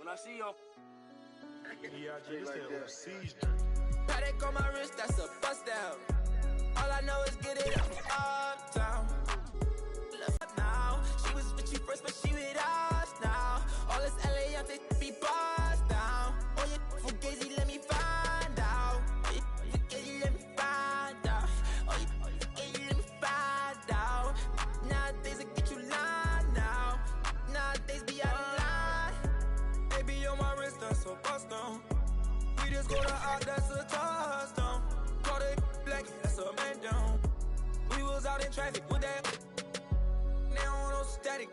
When I see y'all. Paddock on my wrist, that's a bust down. All I know is get it up, down. Left now. She was with you first, but she with us now. All this LILLYANA be bust down. Oh, you fugazi, let me find out. Oh, you fugazi, let me find out. Oh, you fugazi, let me find out. Nowadays, I get you lying now. Nowadays, be out of line. Baby, on my wrist, that's a bust down. We just go to out, that's a touchdown. Call it black, that's a man down. We was out in traffic with that. Now no static.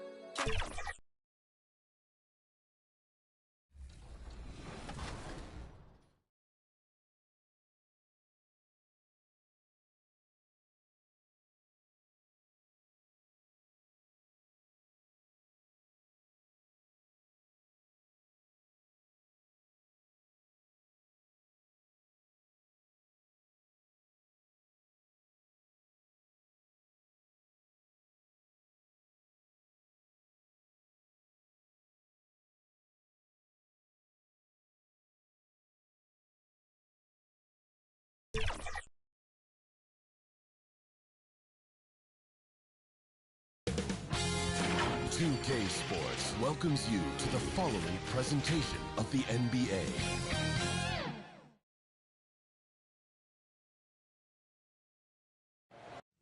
2K Sports welcomes you to the following presentation of the NBA.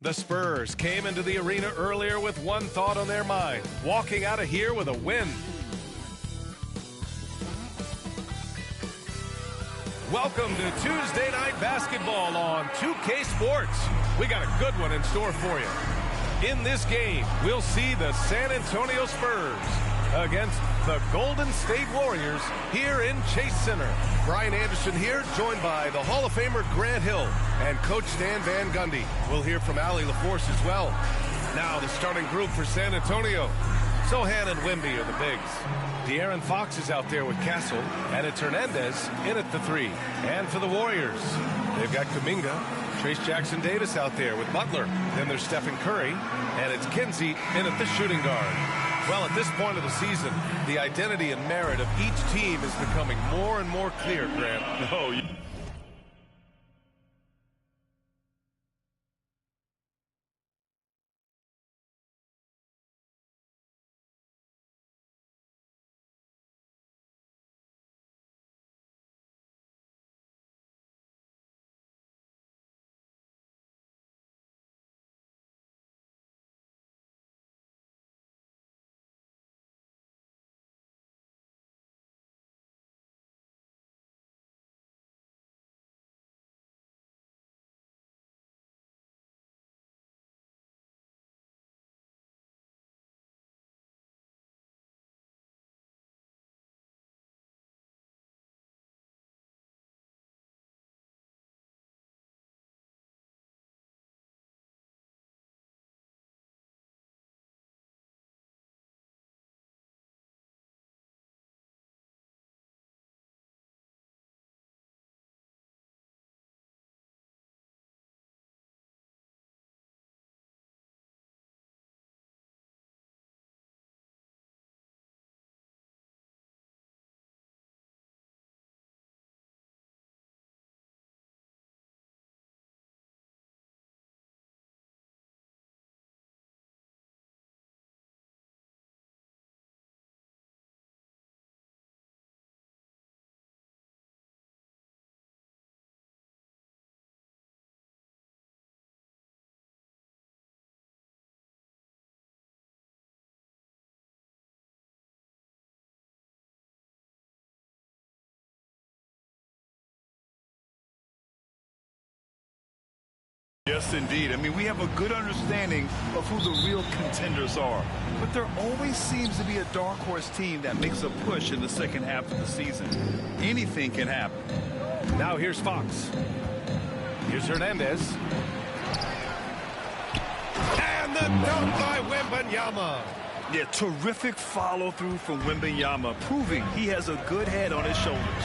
The Spurs came into the arena earlier with one thought on their mind, walking out of here with a win. Welcome to Tuesday Night Basketball on 2K Sports. We got a good one in store for you. In this game, we'll see the San Antonio Spurs against the Golden State Warriors here in Chase Center. Brian Anderson here, joined by the Hall of Famer Grant Hill and Coach Stan Van Gundy. We'll hear from Allie LaForce as well. Now the starting group for San Antonio. Sohan and Wemby are the bigs. De'Aaron Fox is out there with Castle, and it's Hernandez in at the 3. And for the Warriors, they've got Kuminga, Trace Jackson-Davis out there with Butler. Then there's Stephen Curry, and it's Kinsey in at the shooting guard. Well, at this point of the season, the identity and merit of each team is becoming more and more clear, Grant. Oh, yes, indeed. I mean, we have a good understanding of who the real contenders are. But there always seems to be a dark horse team that makes a push in the second half of the season. Anything can happen. Now here's Fox. Here's Hernandez. And the dunk by Wembanyama. Yeah, terrific follow-through from Wembanyama, proving he has a good head on his shoulders.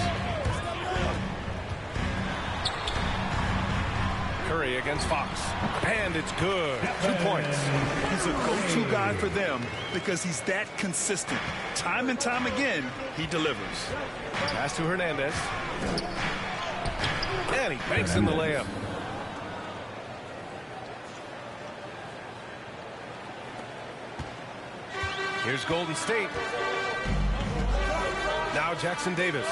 Curry against Fox. And it's good. 2 points. He's a go-to guy for them because he's that consistent. Time and time again, he delivers. Pass to Hernandez. And he banks in the layup. Here's Golden State. Now Jackson Davis.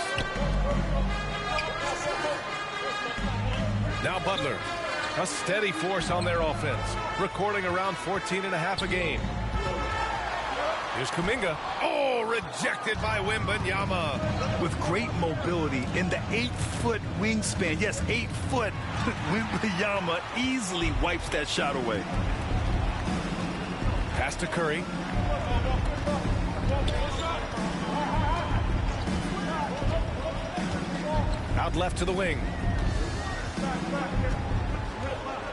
Now Butler. A steady force on their offense, recording around 14.5 a game. Here's Kuminga. Oh, rejected by Wembanyama. With great mobility in the 8-foot wingspan. Yes, 8 foot. Wembanyama easily wipes that shot away. Pass to Curry. Out left to the wing.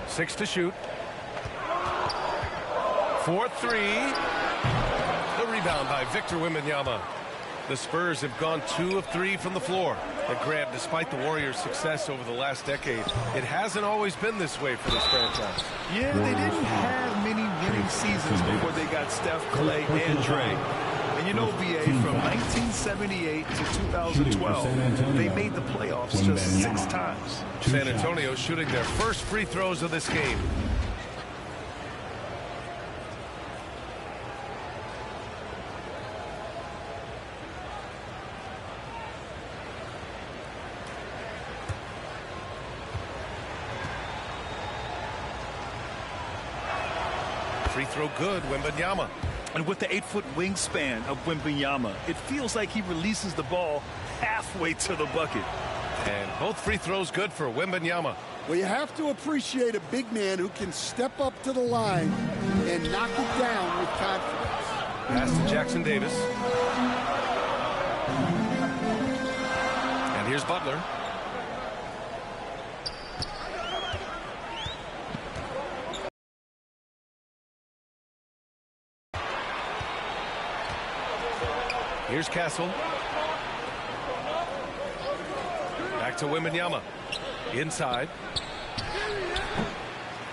6 to shoot. 4-3. The rebound by Victor Wembanyama. The Spurs have gone 2 of 3 from the floor. And Grant, despite the Warriors' success over the last decade, it hasn't always been this way for this franchise. Yeah, they didn't have many winning seasons before they got Steph, Clay, and Dre. And you know, BA, from 1978 to 2012, they made the playoffs just 6 times. San Antonio shooting their first free throws of this game. Free throw good, Wembanyama. And with the 8-foot wingspan of Wembanyama, it feels like he releases the ball halfway to the bucket. And both free throws good for Wembanyama. Well, you have to appreciate a big man who can step up to the line and knock it down with confidence. Pass to Jackson Davis. And here's Butler. Here's Castle. Back to Wembanyama. Inside.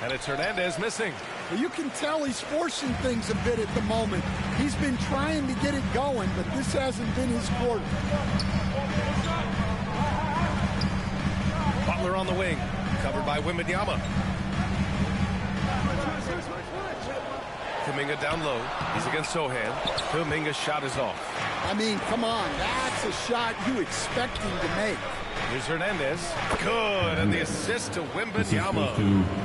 And it's Hernandez missing. Well, you can tell he's forcing things a bit at the moment. He's been trying to get it going, but this hasn't been his quarter. Butler on the wing. Covered by Wembanyama. Kuminga down low. He's against Sohan. Kuminga's shot is off. I mean, come on. That's a shot you expect him to make. Here's Hernandez. Good. And the assist to Wembanyama.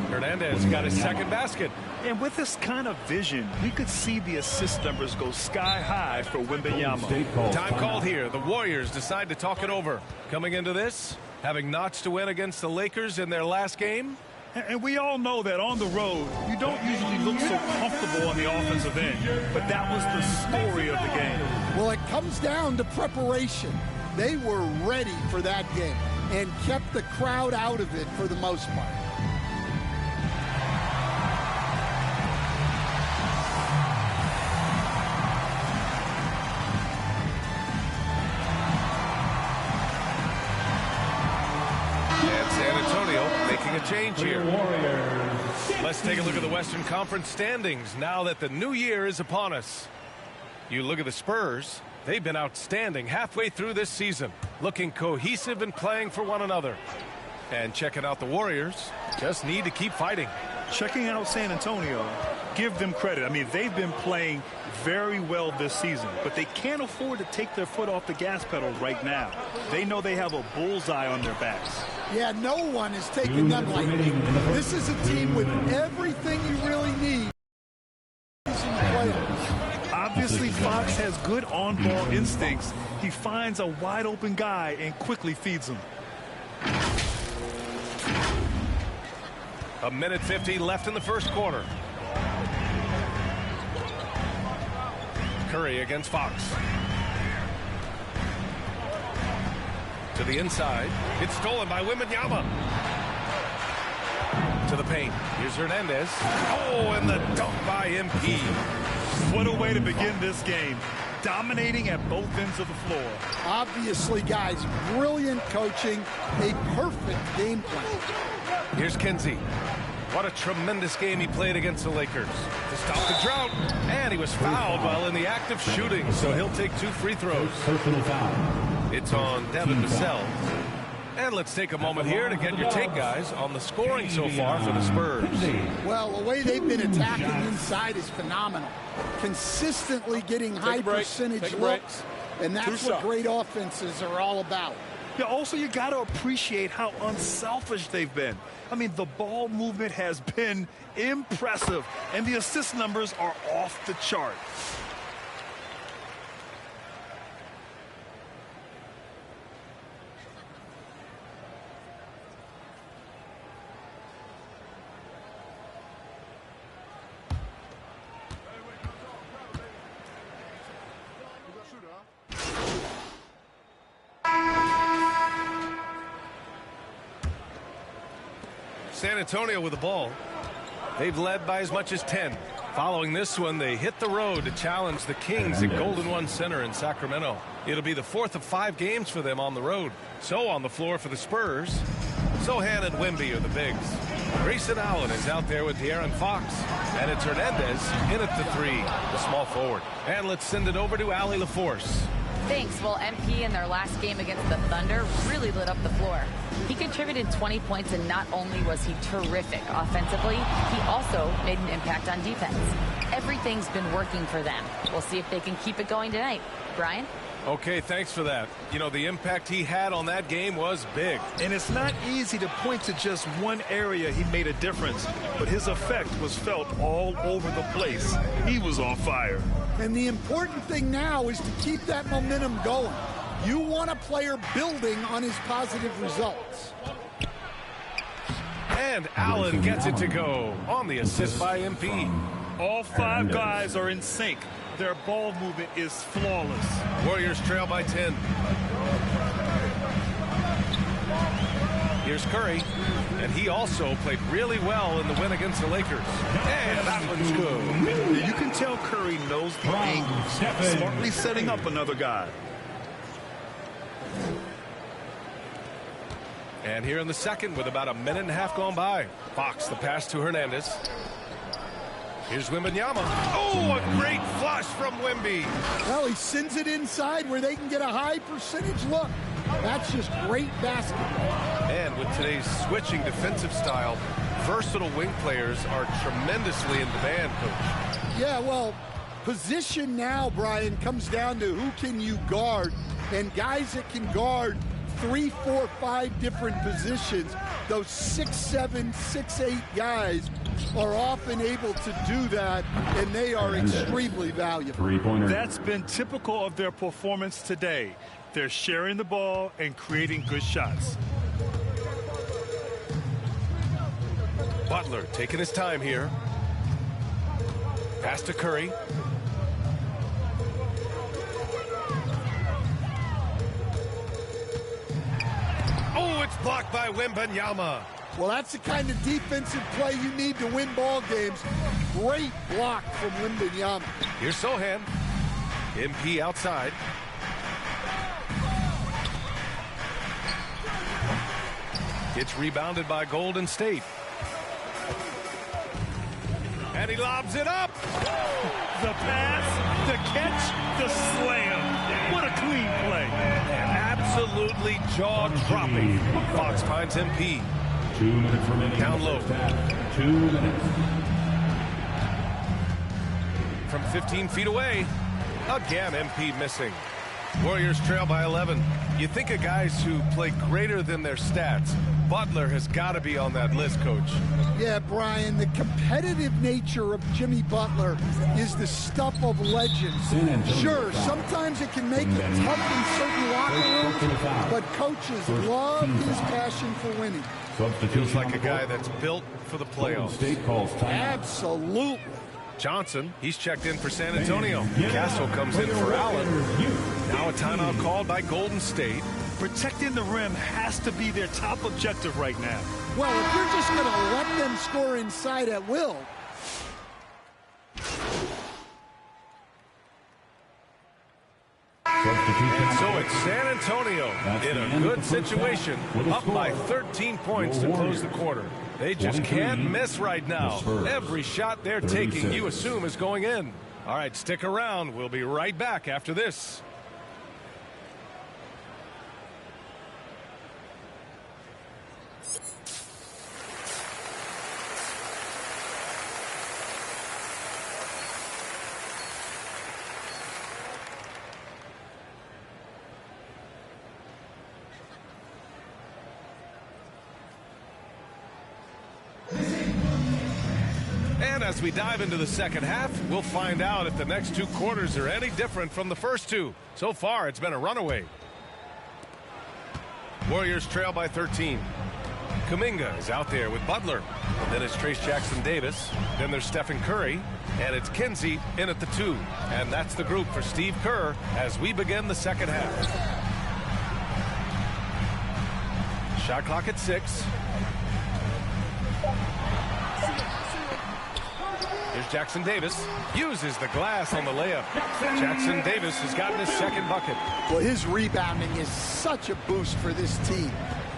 Hernandez got his second basket. And with this kind of vision, we could see the assist numbers go sky high for Wembanyama. Time called here. The Warriors decide to talk it over. Coming into this, having notched a win against the Lakers in their last game. And we all know that on the road, you don't usually look so comfortable on the offensive end. But that was the story of the game. Well, it comes down to preparation. They were ready for that game and kept the crowd out of it for the most part. And San Antonio making a change here. Let's take a look at the Western Conference standings now that the new year is upon us. You look at the Spurs. They've been outstanding halfway through this season, looking cohesive and playing for one another. And checking out the Warriors, just need to keep fighting. Checking out San Antonio, give them credit. I mean, they've been playing very well this season, but they can't afford to take their foot off the gas pedal right now. They know they have a bullseye on their backs. Yeah, no one is taking them lightly. This is a team with everything you really need. Obviously, Fox has good on-ball instincts. He finds a wide-open guy and quickly feeds him. A minute 50 left in the first quarter. Curry against Fox. To the inside. It's stolen by Wembanyama. To the paint. Here's Hernandez. Oh, and the dunk by MP. What a way to begin this game. Dominating at both ends of the floor. Obviously, guys, brilliant coaching, a perfect game plan. Here's Kinsey. What a tremendous game he played against the Lakers. To stop the drought. And he was fouled while in the act of shooting, so he'll take 2 free throws. Personal foul. It's on Devin Vassell. And let's take a moment here to get your take, guys, on the scoring so far for the Spurs. Well, the way they've been attacking inside is phenomenal. Consistently getting high percentage looks, and that's what great offenses are all about. Yeah, also, you got to appreciate how unselfish they've been. I mean, the ball movement has been impressive, and the assist numbers are off the chart. San Antonio with the ball. They've led by as much as 10. Following this one, they hit the road to challenge the Kings at Golden One Center in Sacramento. It'll be the 4th of 5 games for them on the road. So on the floor for the Spurs, Sohan and Wemby are the bigs. Grayson Allen is out there with De'Aaron Fox. And it's Hernandez in at the 3, the small forward. And let's send it over to Allie LaForce. Thanks. Well, MP in their last game against the Thunder really lit up the floor. He contributed 20 points, and not only was he terrific offensively, he also made an impact on defense. Everything's been working for them. We'll see if they can keep it going tonight. Brian? Okay, thanks for that. You know, the impact he had on that game was big. And it's not easy to point to just one area he made a difference, but his effect was felt all over the place. He was on fire. And the important thing now is to keep that momentum going. You want a player building on his positive results. And Allen gets it to go on the assist by MP. All 5 guys are in sync. Their ball movement is flawless. Warriors trail by 10. Here's Curry, and he also played really well in the win against the Lakers. And that one's good. You can tell Curry knows the angles, smartly setting up another guy. And here in the second with about a minute and a half gone by. Fox, the pass to Hernandez. Here's Wembanyama. Oh, a great flush from Wemby. Well, he sends it inside where they can get a high percentage look. That's just great basketball. And with today's switching defensive style, versatile wing players are tremendously in demand, Coach. Yeah, well, position now, Brian, comes down to who can you guard. And guys that can guard 3, 4, 5 different positions, those 6'7", 6'8" guys are often able to do that, and they are extremely valuable. That's been typical of their performance today. They're sharing the ball and creating good shots. Butler taking his time here. Pass to Curry. Oh, it's blocked by Wembanyama. Well, that's the kind of defensive play you need to win ball games. Great block from Wembanyama. Here's Sohan. MP outside. It's rebounded by Golden State. And he lobs it up. The pass, the catch, the slam. What a clean play. Absolutely jaw-dropping. Fox finds MP. 2 minutes remaining. Down low. 2 minutes. From 15 feet away. Again, MP missing. Warriors trail by 11. You think of guys who play greater than their stats. Butler has got to be on that list, Coach. Yeah, Brian, the competitive nature of Jimmy Butler is the stuff of legends. Sure, sometimes it can make it tough in certain locker rooms, but coaches love his passion for winning. Feels like a guy that's built for the playoffs. Absolutely. Johnson, he's checked in for San Antonio. Castle comes in for Allen. Now a timeout called by Golden State. Protecting the rim has to be their top objective right now. Well, if you're just going to let them score inside at will. And so it's San Antonio in a good situation, up by 13 points to close the quarter. They just can't miss right now. Every shot they're taking, you assume, is going in. All right, stick around. We'll be right back after this. And as we dive into the second half, we'll find out if the next two quarters are any different from the first two. So far, it's been a runaway. Warriors trail by 13. Kuminga is out there with Butler. And then it's Trace Jackson-Davis. Then there's Stephen Curry. And it's Kinsey in at the 2. And that's the group for Steve Kerr as we begin the second half. Shot clock at 6. Here's Jackson-Davis. Uses the glass on the layup. Jackson-Davis has gotten his second bucket. Well, his rebounding is such a boost for this team,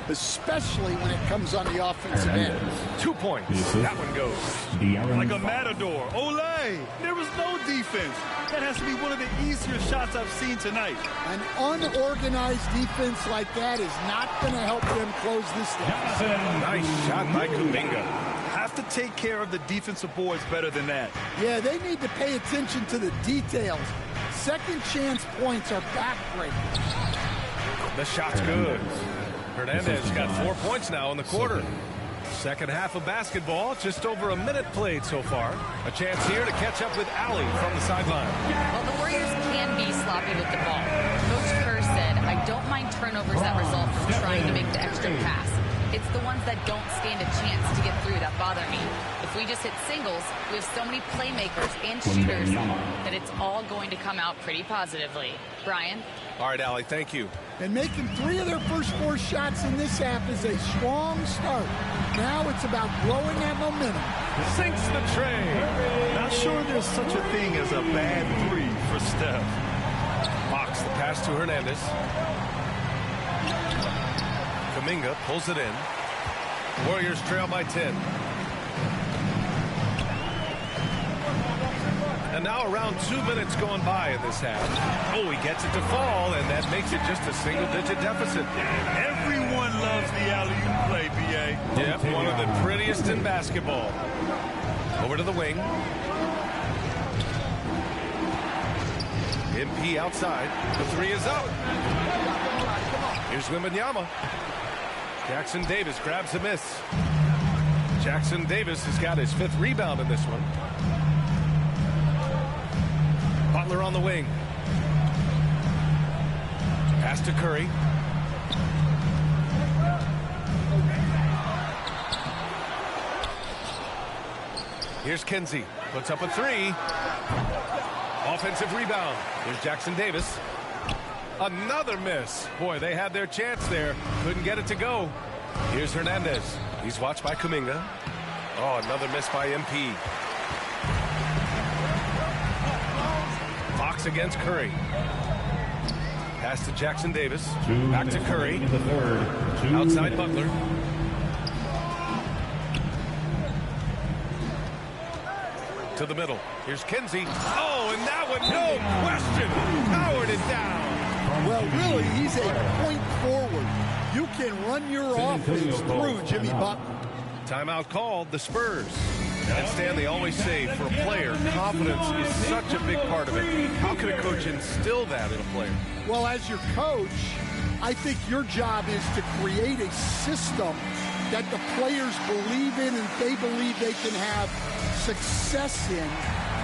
especially when it comes on the offensive end. 2 points. That one goes. Like a matador. Olay! There was no defense. That has to be one of the easier shots I've seen tonight. An unorganized defense like that is not going to help them close this deficit. Nice shot by Kuminga. Have to take care of the defensive boards better than that. Yeah, they need to pay attention to the details. Second chance points are backbreakers. The shot's good. Hernandez got 4 points now in the quarter. Second half of basketball, just over a minute played so far. A chance here to catch up with Allie from the sideline. Well, the Warriors can be sloppy with the ball. Coach Kerr said, I don't mind turnovers that result from trying to make the extra pass. It's the ones that don't stand a chance to get through that bother me. If we just hit singles, we have so many playmakers and shooters that it's all going to come out pretty positively. Brian? All right, Allie, thank you. And making 3 of their first 4 shots in this half is a strong start. Now it's about growing that momentum. Sinks the tray. Not sure there's such a thing as a bad 3 for Steph. Fox, the pass to Hernandez. Kuminga pulls it in. Warriors trail by 10. And now around 2 minutes going by in this half. Oh, he gets it to fall, and that makes it just a single-digit deficit. Everyone loves the alley-oop play, B.A. Yep, one of the prettiest in basketball. Over to the wing. MP outside. The 3 is up. Here's Wembanyama. Jackson-Davis grabs a miss. Jackson-Davis has got his 5th rebound in this one. Butler on the wing. Pass to Curry. Here's Kinsey. Puts up a 3. Offensive rebound. Here's Jackson-Davis. Another miss. Boy, they had their chance there. Couldn't get it to go. Here's Hernandez. He's watched by Kuminga. Oh, another miss by MP. Fox against Curry. Pass to Jackson-Davis. Back to Curry. Outside Butler. To the middle. Here's Kinsey. Oh, and that one, no question, powered it down. Well, really, he's a point forward. You can run your offense through Jimmy Butler. Timeout called, the Spurs. And Stan, they always say, for a player, confidence is such a big part of it. How can a coach instill that in a player? Well, as your coach, I think your job is to create a system that the players believe in and they believe they can have success in.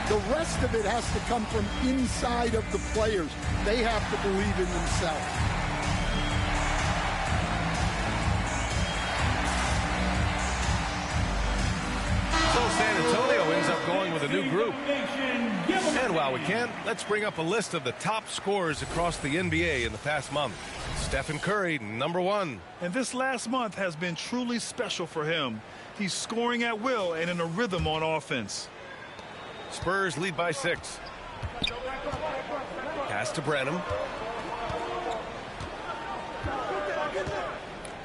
The rest of it has to come from inside of the players. They have to believe in themselves. So San Antonio ends up going with a new group. And while we can, let's bring up a list of the top scorers across the NBA in the past month. Stephen Curry, #1. And this last month has been truly special for him. He's scoring at will and in a rhythm on offense. Spurs lead by 6. Pass to Branham.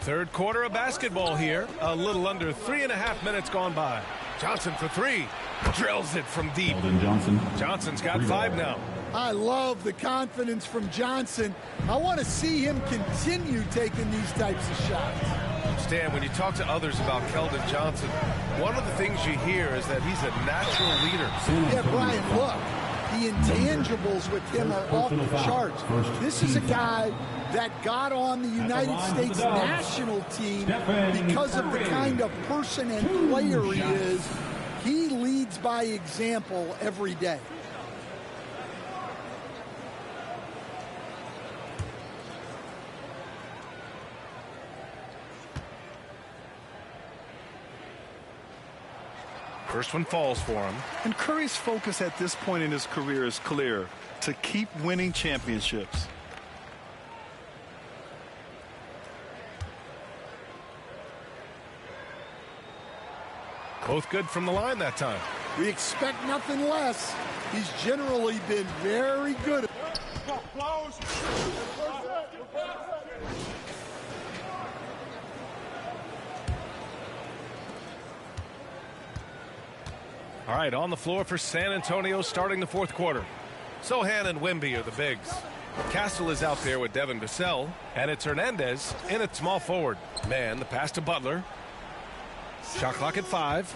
Third quarter of basketball here. A little under 3.5 minutes gone by. Johnson for three. Drills it from deep. Johnson's got 5 now. I love the confidence from Johnson. I want to see him continue taking these types of shots. Stan, when you talk to others about Keldon Johnson, one of the things you hear is that he's a natural leader. Yeah, Brian, look, the intangibles with him are off the charts. This is a guy that got on the United States national team because of the kind of person and player he is. He leads by example every day. First one falls for him. And Curry's focus at this point in his career is clear: to keep winning championships. Both good from the line that time. We expect nothing less. He's generally been very good. All right, on the floor for San Antonio starting the fourth quarter. Sohan and Wemby are the bigs. Castle is out there with Devin Vassell, and it's Hernandez in at small forward. Man, the pass to Butler. Shot clock at 5.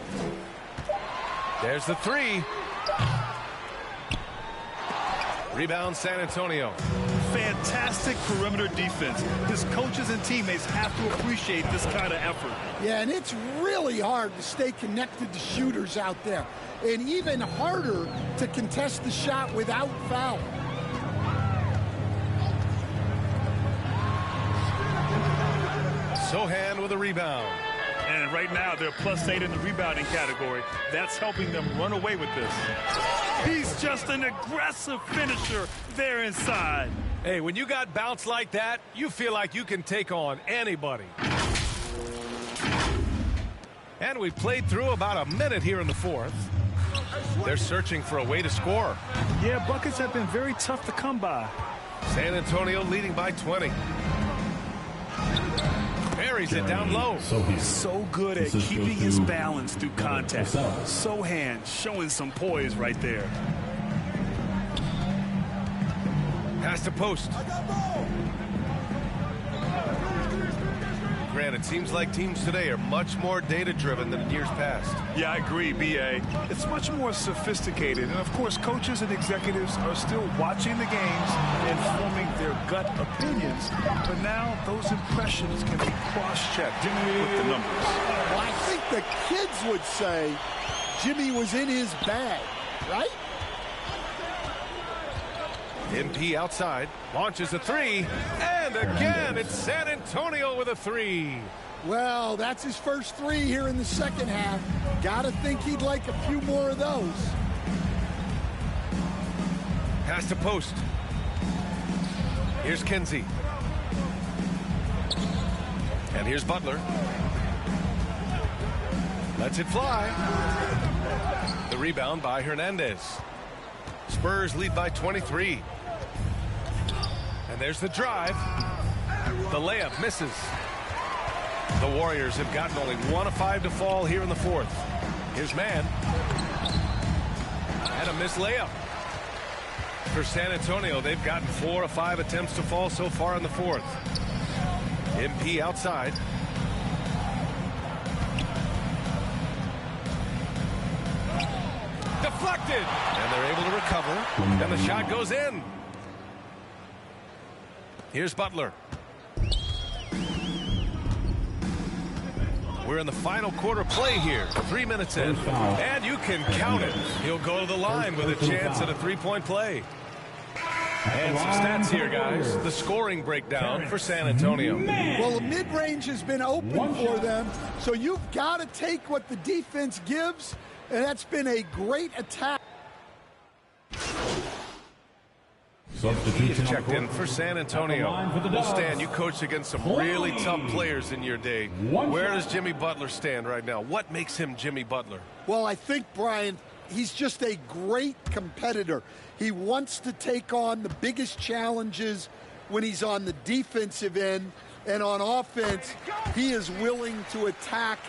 There's the 3. Rebound San Antonio. Fantastic perimeter defense. His coaches and teammates have to appreciate this kind of effort. Yeah, and it's really hard to stay connected to shooters out there. And even harder to contest the shot without foul. Sohan with a rebound. And right now, they're +8 in the rebounding category. That's helping them run away with this. He's just an aggressive finisher there inside. Hey, when you got bounce like that, you feel like you can take on anybody. And we played through about a minute here in the fourth. They're searching for a way to score. Yeah, buckets have been very tough to come by. San Antonio leading by 20. Buries it down low. He's so good at keeping his balance through contact. Sohan showing some poise right there. Pass to post. Grant, it seems like teams today are much more data-driven than in years past. Yeah, I agree, B.A. It's much more sophisticated. And, of course, coaches and executives are still watching the games and forming their gut opinions. But now those impressions can be cross-checked with the numbers. Well, I think the kids would say Jimmy was in his bag, right? MP outside, launches a 3, and again it's San Antonio with a 3. Well, that's his first 3 here in the second half. Gotta think he'd like a few more of those. Pass to post. Here's Kinsey. And here's Butler. Lets it fly. The rebound by Hernandez. Spurs lead by 23. And there's the drive. The layup misses. The Warriors have gotten only 1 of 5 to fall here in the fourth. Here's Mann. And a missed layup. For San Antonio, they've gotten 4 of 5 attempts to fall so far in the fourth. MP outside. Deflected. And they're able to recover. And the shot goes in. Here's Butler. We're in the final quarter play here. 3 minutes in. And you can count it. He'll go to the line with a chance at a 3-point play. And some stats here, guys. The scoring breakdown for San Antonio. Well, the mid-range has been open for them, so you've got to take what the defense gives, and that's been a great attack. He's checked in for San Antonio. Well, Stan, you coached against some really tough players in your day. Where does Jimmy Butler stand right now? What makes him Jimmy Butler? Well, I think, Brian, he's just a great competitor. He wants to take on the biggest challenges when he's on the defensive end, And on offense, he is willing to attack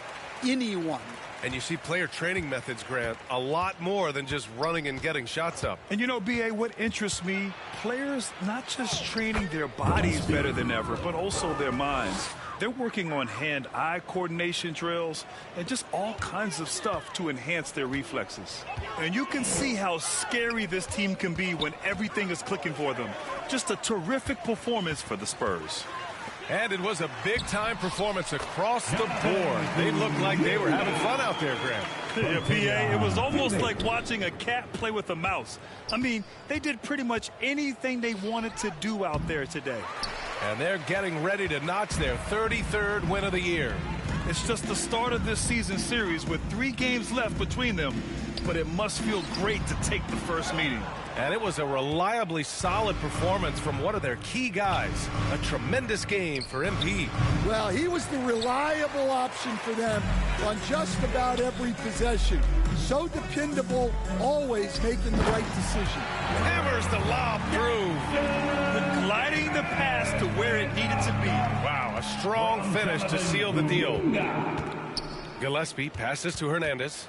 anyone. And you see player training methods, Grant, a lot more than just running and getting shots up. And you know, B.A., what interests me, players not just training their bodies better than ever, but also their minds. They're working on hand-eye coordination drills and just all kinds of stuff to enhance their reflexes. And you can see how scary this team can be when everything is clicking for them. Just a terrific performance for the Spurs. And it was a big-time performance across the board. They looked like they were having fun out there, Grant. Yeah, B.A., it was almost like watching a cat play with a mouse. I mean, they did pretty much anything they wanted to do out there today. And they're getting ready to notch their 33rd win of the year. It's just the start of this season series with 3 games left between them, but it must feel great to take the first meeting. And it was a reliably solid performance from one of their key guys. A tremendous game for MP. Well, he was the reliable option for them on just about every possession. So dependable, always making the right decision. Hammers the lob through. Gliding the pass to where it needed to be. Wow, a strong finish to seal the deal. Gillespie passes to Hernandez.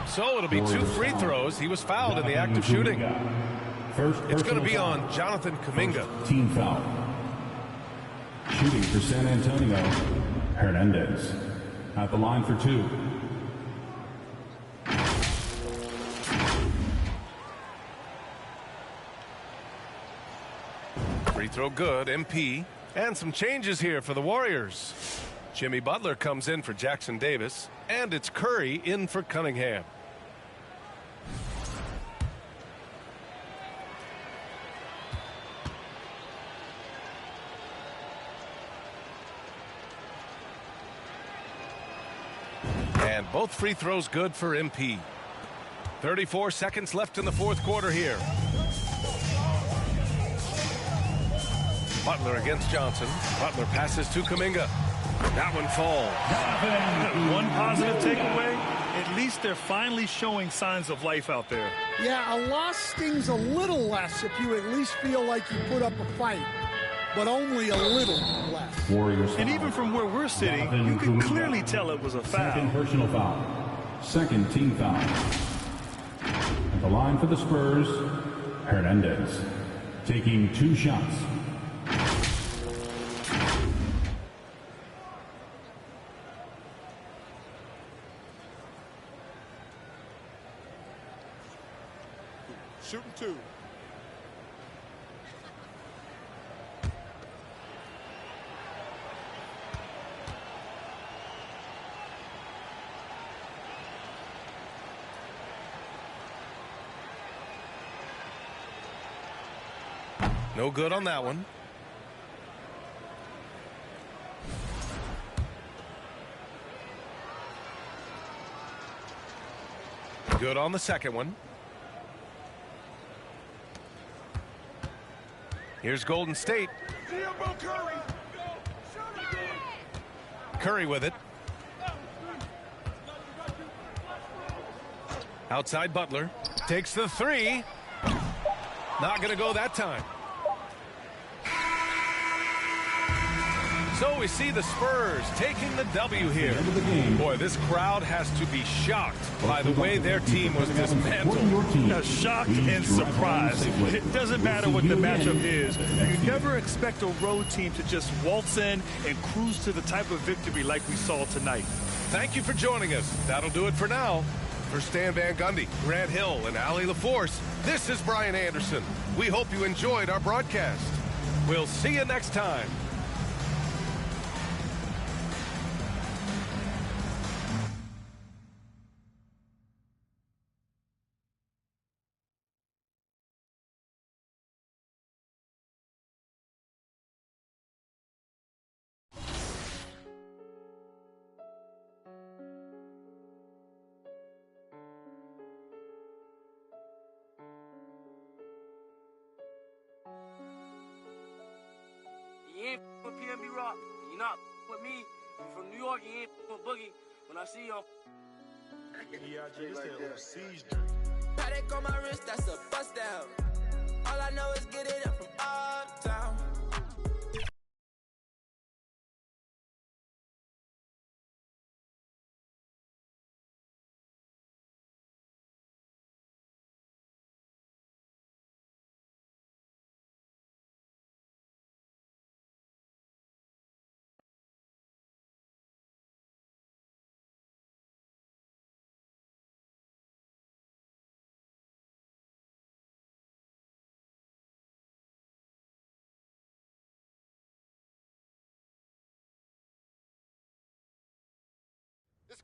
So it'll be 2 free throws. He was fouled in the act of shooting. It's going to be on Jonathan Kuminga. Team foul. Shooting for San Antonio, Hernandez. At the line for 2. Free throw good, MP. And some changes here for the Warriors. Jimmy Butler comes in for Jackson Davis. And it's Curry in for Cunningham. And both free throws good for MP. 34 seconds left in the 4th quarter here. Butler against Johnson. Butler passes to Kuminga. That one falls. One positive takeaway, at least they're finally showing signs of life out there. Yeah, a loss stings a little less if you at least feel like you put up a fight, but only a little less. Warriors. And even from where we're sitting, you can clearly tell it was a foul. Second personal foul. Second team foul. At the line for the Spurs, Hernandez. Taking 2 shots. Shooting 2. No good on that one. Good on the second one. Here's Golden State. Curry with it. Outside Butler. Takes the 3. Not going to go that time. So we see the Spurs taking the W here. Boy, this crowd has to be shocked by the way their team was dismantled. Shocked and surprised. It doesn't matter what the matchup is. You never expect a road team to just waltz in and cruise to the type of victory like we saw tonight. Thank you for joining us. That'll do it for now. For Stan Van Gundy, Grant Hill, and Allie LaForce, this is Brian Anderson. We hope you enjoyed our broadcast. We'll see you next time. You ain't with PNB Rock. You're not with me. You from New York. You ain't with Boogie. When I see you on... Paddock on my wrist, that's a bust down. All I know is get it up from uptown.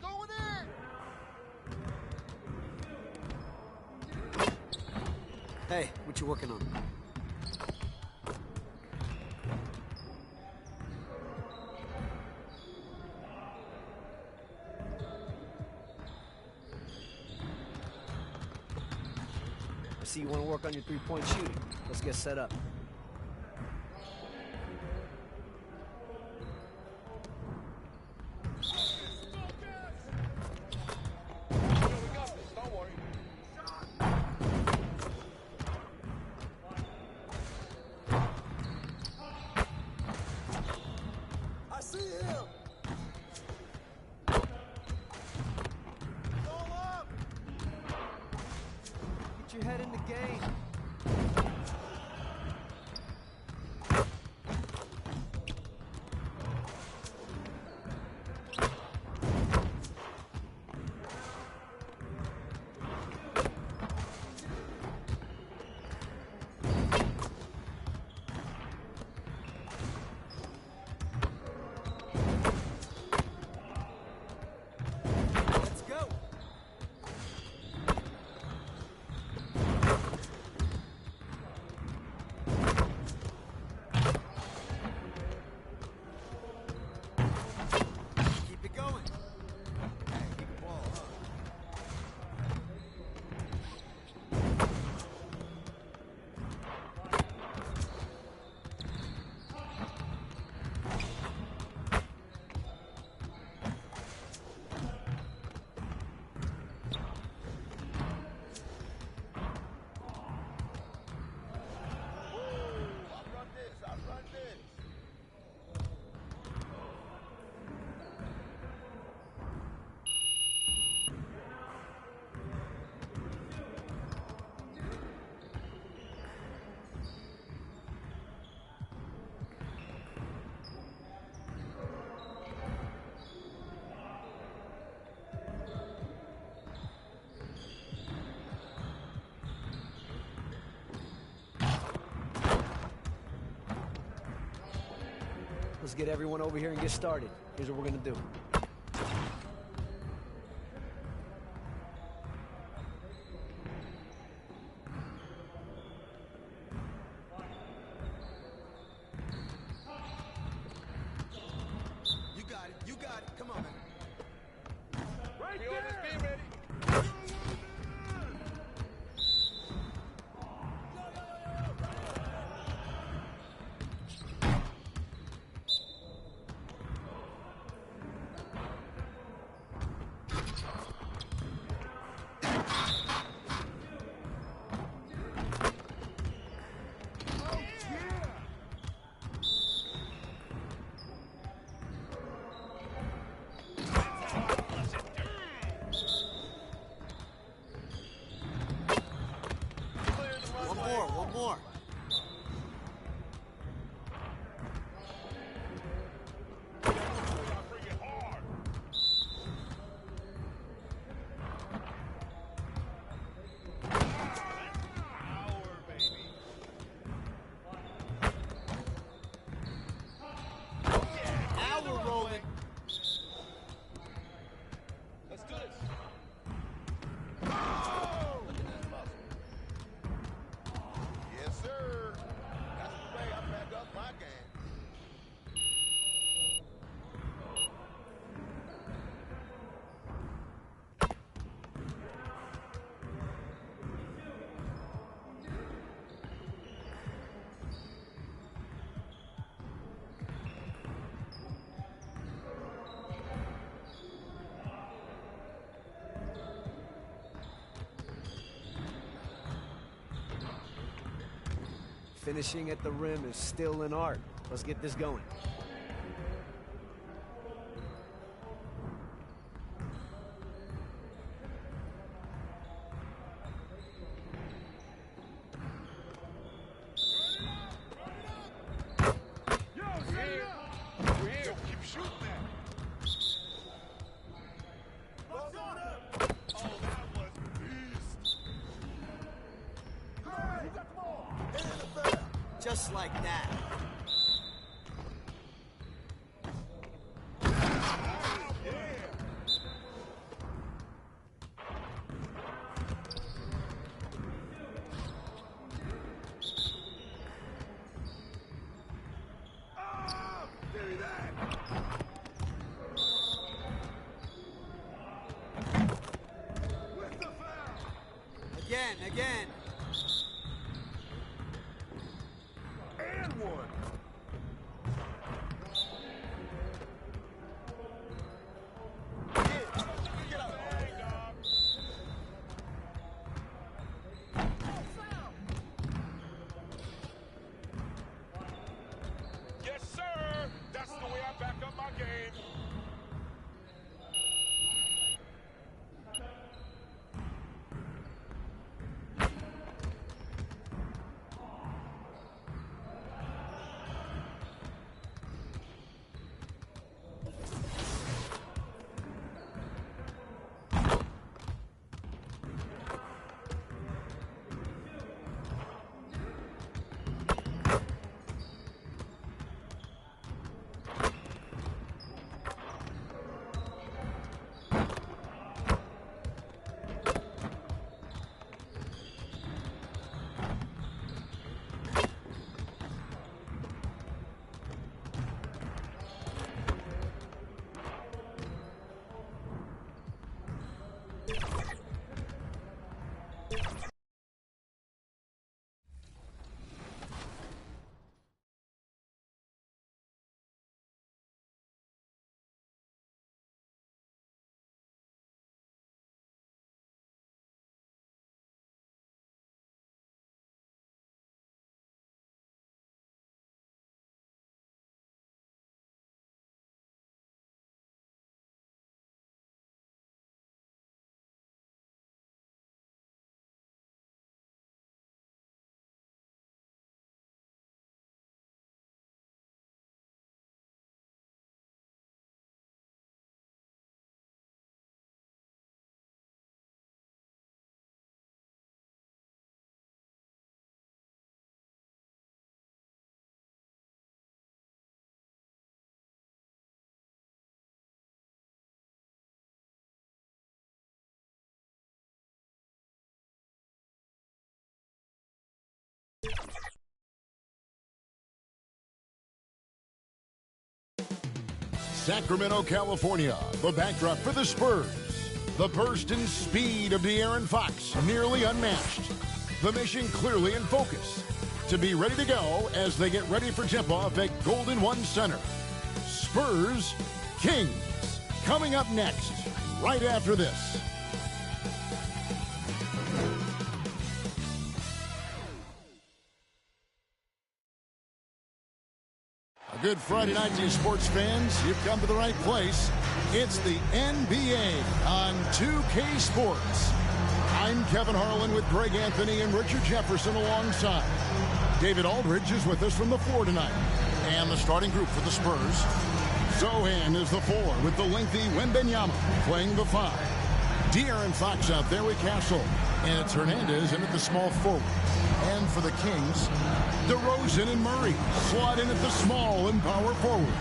going in! Hey, what you working on? I see you want to work on your three-point shooting. Let's get set up. Get your head in the game. Let's go. Keep it going. Hey, keep the ball up. I run this. Let's get everyone over here and get started. Here's what we're gonna do. You got it. You got it. Come on, man. Right there. Be ready. One more. Now we're rolling. Let's do this. Yes, sir. That's the way I back up my game. Finishing at the rim is still an art. Let's get this going. We're here. Keep shooting that. Ball's on up. Oh, that was beast. Hey, you got the ball. Hit in the fair. Just like that. up my game. Sacramento, California, the backdrop for the Spurs. The burst and speed of De'Aaron Fox, nearly unmatched. The mission clearly in focus. To be ready to go as they get ready for tip-off at Golden One Center. Spurs, Kings, coming up next, right after this. Good Friday night to you sports fans. You've come to the right place. It's the NBA on 2K Sports. I'm Kevin Harlan with Greg Anthony and Richard Jefferson alongside. David Aldridge is with us from the floor tonight. And the starting group for the Spurs. Zohan is the 4 with the lengthy Wembanyama playing the 5. De'Aaron Fox out there with Castle. And it's Hernandez in at the small forward. And for the Kings, DeRozan and Murray slot in at the small and power forward.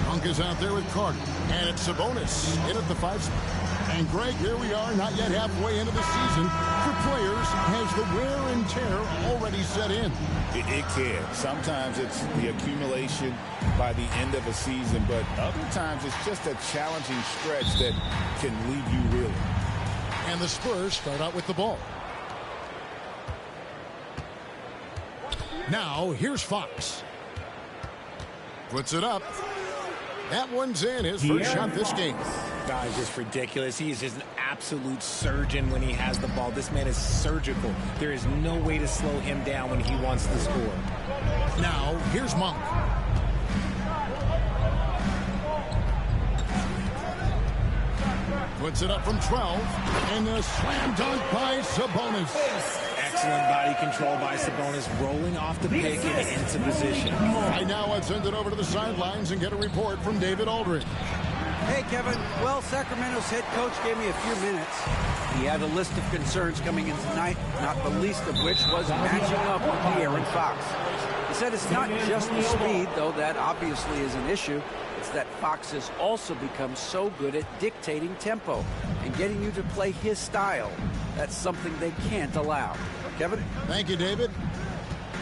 Monk is out there with Carter. And it's Sabonis in at the 5 spot. And Greg, here we are, not yet halfway into the season. For players, has the wear and tear already set in? It can. Sometimes it's the accumulation by the end of a season, but other times it's just a challenging stretch that can leave you reeling. And the Spurs start out with the ball. Now, here's Fox. Puts it up. That one's in, his first shot this game. Guy is just ridiculous. He is just an absolute surgeon when he has the ball. This man is surgical. There is no way to slow him down when he wants to score. Now, here's Monk. Puts it up from 12. And a slam dunk by Sabonis. Excellent body control by Sabonis, rolling off the pick and into position. Right now, let's send it over to the sidelines and get a report from David Aldridge. Hey, Kevin. Well, Sacramento's head coach gave me a few minutes. He had a list of concerns coming in tonight, not the least of which was matching up with De'Aaron Fox. He said it's not just the speed, though that obviously is an issue. It's that Fox has also become so good at dictating tempo and getting you to play his style. That's something they can't allow. Kevin? Thank you, David.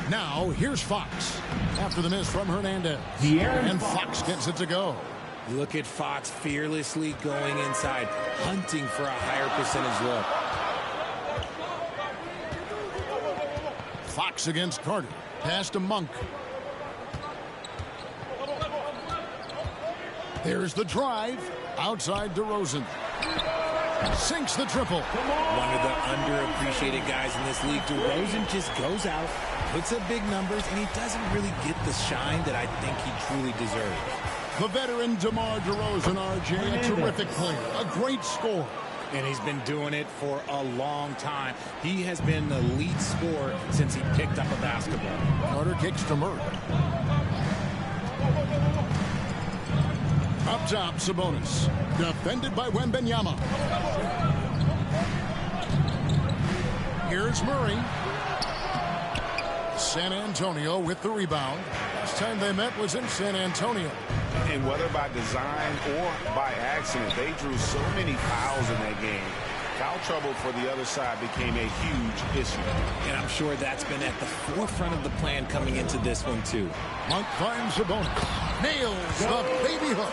Now, here's Fox. After the miss from Hernandez. And Fox gets it to go. Look at Fox fearlessly going inside, hunting for a higher percentage look. Fox against Carter. Pass to Monk. There's the drive. Outside DeRozan. Sinks the triple. One of the underappreciated guys in this league. DeRozan just goes out, puts up big numbers, and he doesn't really get the shine that I think he truly deserves. The veteran DeMar DeRozan, RJ, a terrific player, a great scorer. And he's been doing it for a long time. He has been the lead scorer since he picked up a basketball. Carter kicks to Murray. Up top, Sabonis. Defended by Wembanyama. Here's Murray. San Antonio with the rebound. Last time they met was in San Antonio. And whether by design or by accident, they drew so many fouls in that game. Foul trouble for the other side became a huge issue. And I'm sure that's been at the forefront of the plan coming into this one, too. Monk finds Sabonis. Nails the baby hook.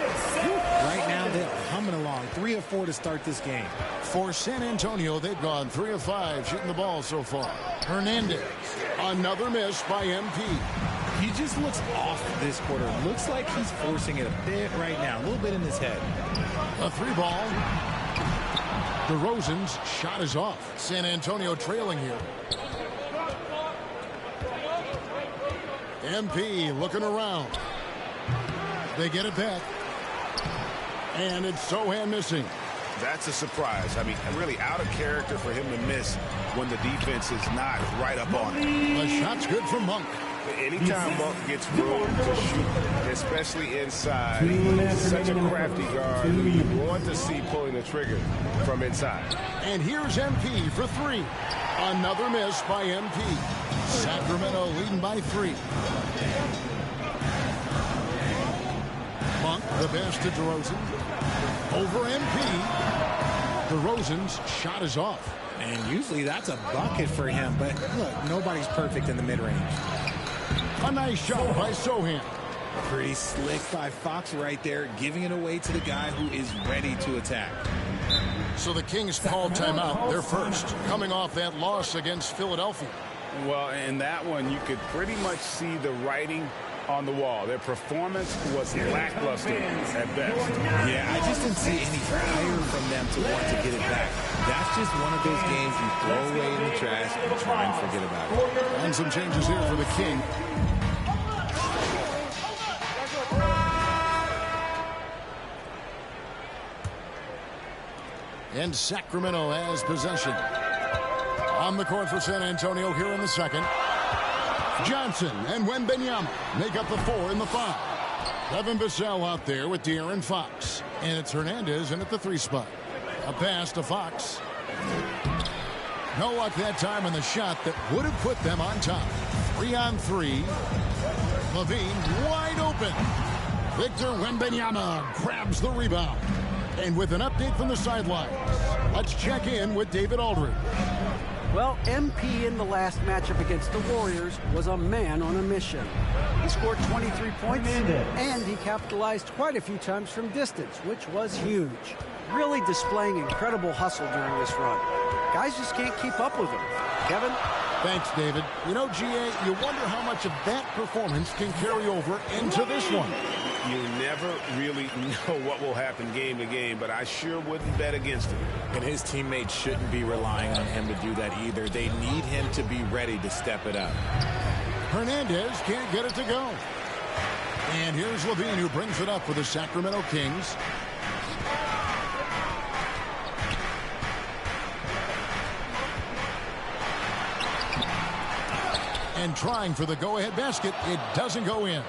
Right now, they're humming along. 3 of 4 to start this game. For San Antonio, they've gone 3 of 5 shooting the ball so far. Hernandez. Another miss by MP. He just looks off this quarter. Looks like he's forcing it a bit right now. A little bit in his head. A 3-ball. DeRozan's shot is off. San Antonio trailing here. MP looking around. They get it back. And it's Sohan missing. That's a surprise. I mean, really out of character for him to miss when the defense is not right up on him. The shot's good for Monk. Anytime Monk gets room to shoot, especially inside, he's such a crafty guard who you want to see pulling the trigger from inside. And here's MP for 3. Another miss by MP. Sacramento leading by 3. Monk, the best to DeRozan. Over MP. DeRozan's shot is off. And usually that's a bucket for him. But look, nobody's perfect in the mid-range. A nice shot by Sohan. Pretty slick by Fox right there, giving it away to the guy who is ready to attack. So the Kings called timeout. They're first, coming off that loss against Philadelphia. Well, in that one, you could pretty much see the writing on the wall. Their performance was lackluster at best. Yeah, I just didn't see any fire from them to want to get it back. That's just one of those games you throw away in the trash and try and forget about it. And some changes here for the King. And Sacramento has possession. On the court for San Antonio here in the second. Johnson and Wembanyama make up the 4 and the 5. Kevin Vassell out there with De'Aaron Fox. And it's Hernandez in at the 3 spot. A pass to Fox. No luck that time on the shot that would have put them on top. 3-on-3. Levine wide open. Victor Wembanyama grabs the rebound. And with an update from the sidelines, let's check in with David Aldridge. Well, MP in the last matchup against the Warriors was a man on a mission. He scored 23 points, and he capitalized quite a few times from distance, which was huge. Really displaying incredible hustle during this run. Guys just can't keep up with him. Kevin? Thanks, David. You know, GA, you wonder how much of that performance can carry over into this one. You never really know what will happen game to game, but I sure wouldn't bet against him. And his teammates shouldn't be relying on him to do that either. They need him to be ready to step it up. Hernandez can't get it to go. And here's Levine, who brings it up for the Sacramento Kings. And trying for the go-ahead basket, it doesn't go in.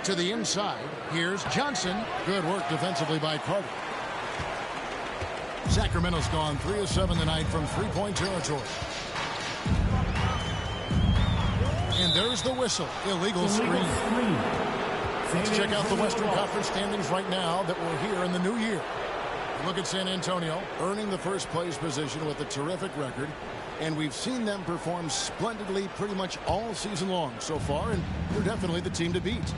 To the inside, here's Johnson. Good work defensively by Carter. Sacramento's gone 3 of 7 tonight from three-point territory. And there's the whistle. Illegal screen. Let's check out the Western Conference standings right now that we're here in the new year. Look at San Antonio earning the first place position with a terrific record. And we've seen them perform splendidly pretty much all season long so far, and they're definitely the team to beat.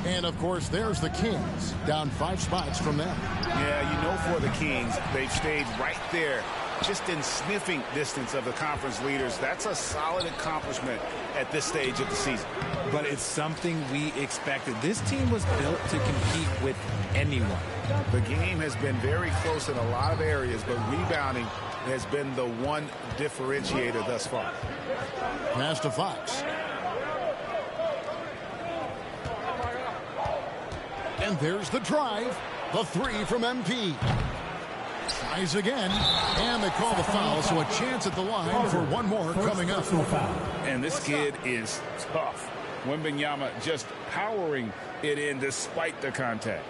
And, of course, there's the Kings, down 5 spots from them. Yeah, you know, for the Kings, they've stayed right there, just in sniffing distance of the conference leaders. That's a solid accomplishment at this stage of the season. But it's something we expected. This team was built to compete with anyone. The game has been very close in a lot of areas, but rebounding has been the one differentiator thus far. Pass to Fox. And there's the drive. The three from MP. Tries again. And they call the foul, so a chance at the line for one more coming up. And this kid is tough. Wembanyama just powering it in despite the contact.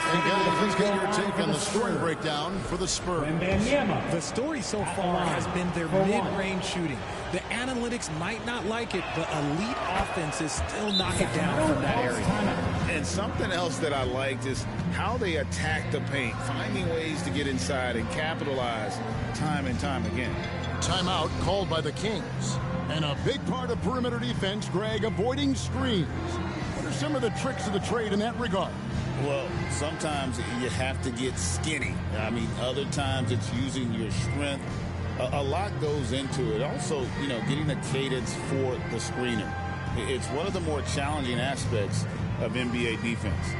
And guys, let's get your take on the scoring breakdown for the Spurs. The story so far has been their mid-range shooting. The analytics might not like it, but elite offenses still knock it down from that area. And something else that I liked is how they attack the paint, finding ways to get inside and capitalize time and time again. Timeout called by the Kings. And a big part of perimeter defense, Greg, avoiding screens. What are some of the tricks of the trade in that regard? Well, sometimes you have to get skinny. I mean, other times it's using your strength. A lot goes into it. Also, you know, getting a cadence for the screener. It's one of the more challenging aspects of NBA defense.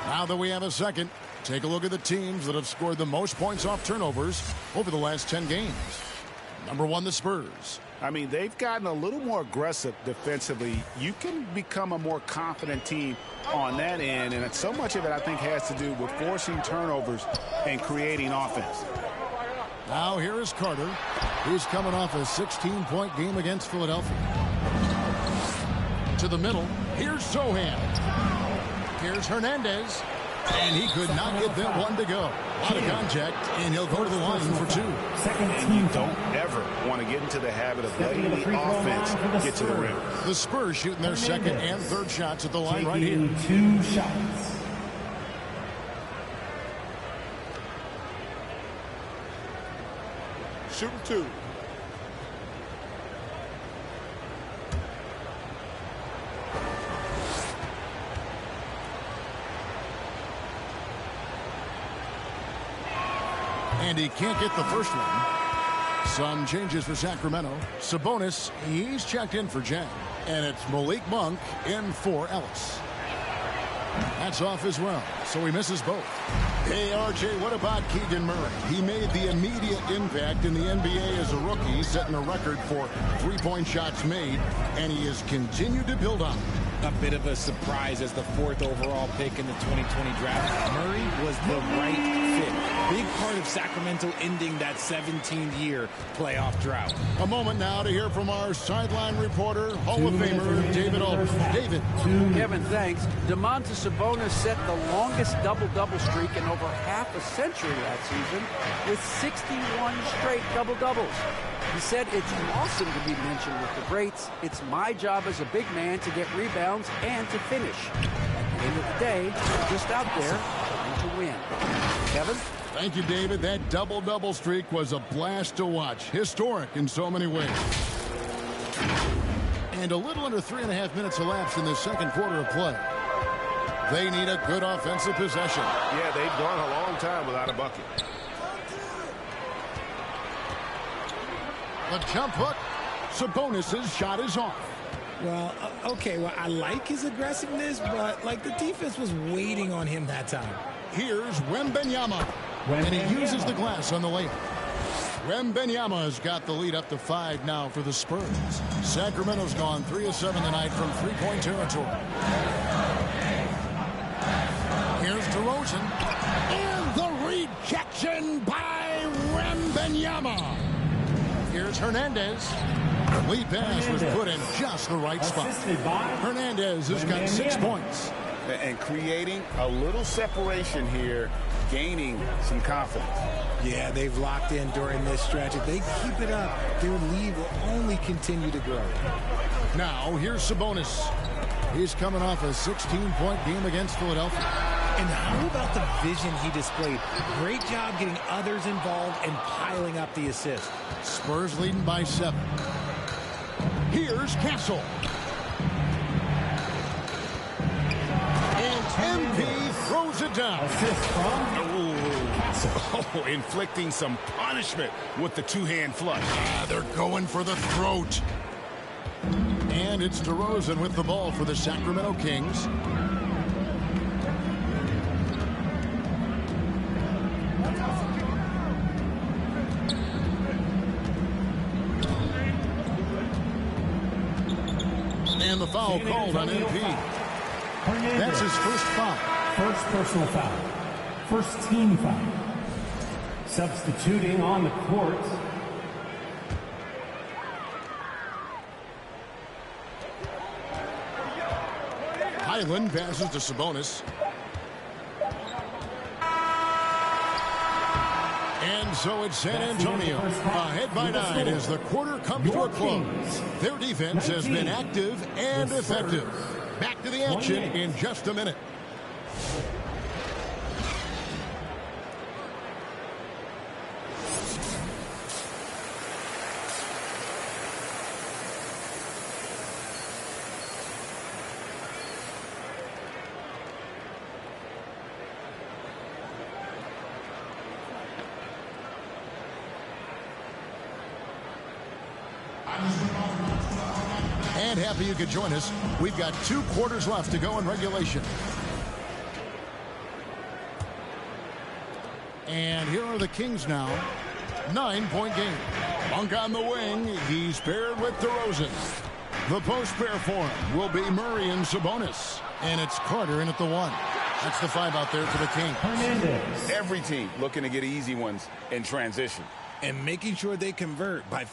Now that we have a second, take a look at the teams that have scored the most points off turnovers over the last 10 games. Number one, the Spurs. I mean, they've gotten a little more aggressive defensively. You can become a more confident team on that end, and so much of it, I think, has to do with forcing turnovers and creating offense. Now here is Carter, who's coming off a 16-point game against Philadelphia. To the middle, here's Sohan. Here's Hernandez. And he could not get that one to go. Out of contact, and he'll go to the line for two. And you don't ever want to get into the habit of letting the offense get to the rim. The Spurs shooting their second and third shots at the line right here. 2 shots. Shooting 2. And he can't get the first one. Some changes for Sacramento. Sabonis, he's checked in for Jen. And it's Malik Monk in for Ellis. That's off as well, so he misses both. Hey, RJ, what about Keegan Murray? He made the immediate impact in the NBA as a rookie, setting a record for three-point shots made, and he has continued to build on it. A bit of a surprise as the 4th overall pick in the 2020 draft. Murray was the right fit. Big part of Sacramento ending that 17-year playoff drought. A moment now to hear from our sideline reporter, Hall of Famer David Aldridge. David. Kevin, thanks. Domantas Sabonis set the longest double-double streak in over half a century last season with 61 straight double-doubles. He said it's awesome to be mentioned with the greats. It's my job as a big man to get rebounds and to finish. At the end of the day, I'm just out there trying to win. Kevin? Thank you, David. That double-double streak was a blast to watch. Historic in so many ways. And a little under 3.5 minutes elapsed in the second quarter of play. They need a good offensive possession. Yeah, they've gone a long time without a bucket. The jump hook. Sabonis' shot is off. Well, okay, well, I like his aggressiveness, but, like, the defense was waiting on him that time. Here's Wembanyama. And he uses the glass on the layup. Wembanyama has got the lead up to 5 now for the Spurs. Sacramento's gone 3 of 7 tonight from three-point territory. Here's DeRozan. And the rejection by Wembanyama. Here's Hernandez. The lead pass was put in just the right spot. Hernandez has got 6 points. And creating a little separation here, gaining some confidence. Yeah, they've locked in during this stretch. If they keep it up, their lead will only continue to grow. Now, here's Sabonis. He's coming off a 16-point game against Philadelphia. And how about the vision he displayed? Great job getting others involved and piling up the assist. Spurs leading by 7. Here's Castle. And MP throws it down. Oh, inflicting some punishment with the two-hand flush. They're going for the throat. And it's DeRozan with the ball for the Sacramento Kings. And the foul called on MP. That's his first foul. First personal foul. First team foul. Substituting on the court. Highland passes to Sabonis. And so it's San Antonio ahead by 9 as the quarter comes to a close. Their defense has been active and effective. Back to the action in just a minute. And happy you could join us. We've got 2 quarters left to go in regulation. And here are the Kings now. 9-point game. Monk on the wing. He's paired with DeRozan. The post pair for him will be Murray and Sabonis. And it's Carter in at the 1. That's the 5 out there for the Kings. Hernandez. Every team looking to get easy ones in transition. And making sure they convert by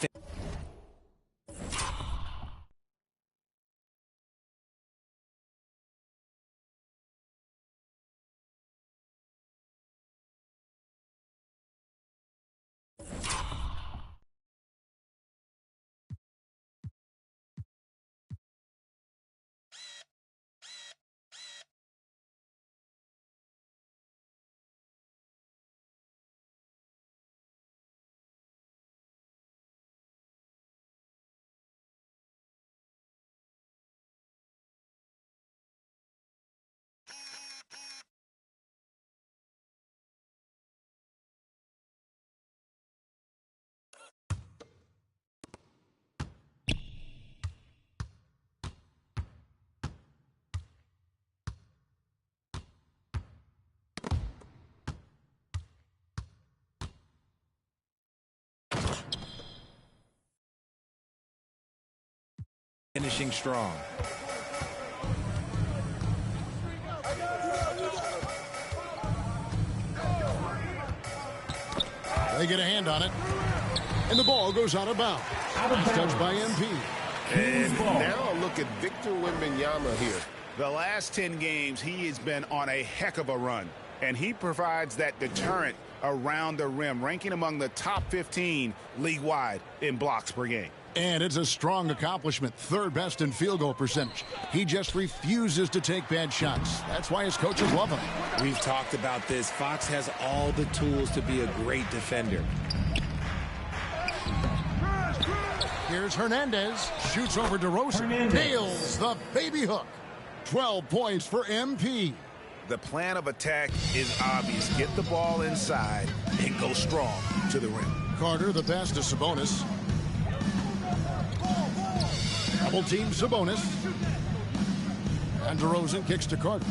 finishing strong. They get a hand on it. And the ball goes out of bounds. Touched by MP. And now look at Victor Wembanyama here. The last 10 games, he has been on a heck of a run. And he provides that deterrent around the rim, ranking among the top 15 league-wide in blocks per game. And it's a strong accomplishment. 3rd best in field goal percentage. He just refuses to take bad shots. That's why his coaches love him. We've talked about this. Fox has all the tools to be a great defender. Here's Hernandez. Shoots over DeRozan. Nails the baby hook. 12 points for MP. The plan of attack is obvious. Get the ball inside and go strong to the rim. Carter, the pass to Sabonis. Double team Sabonis. And DeRozan kicks to Carter.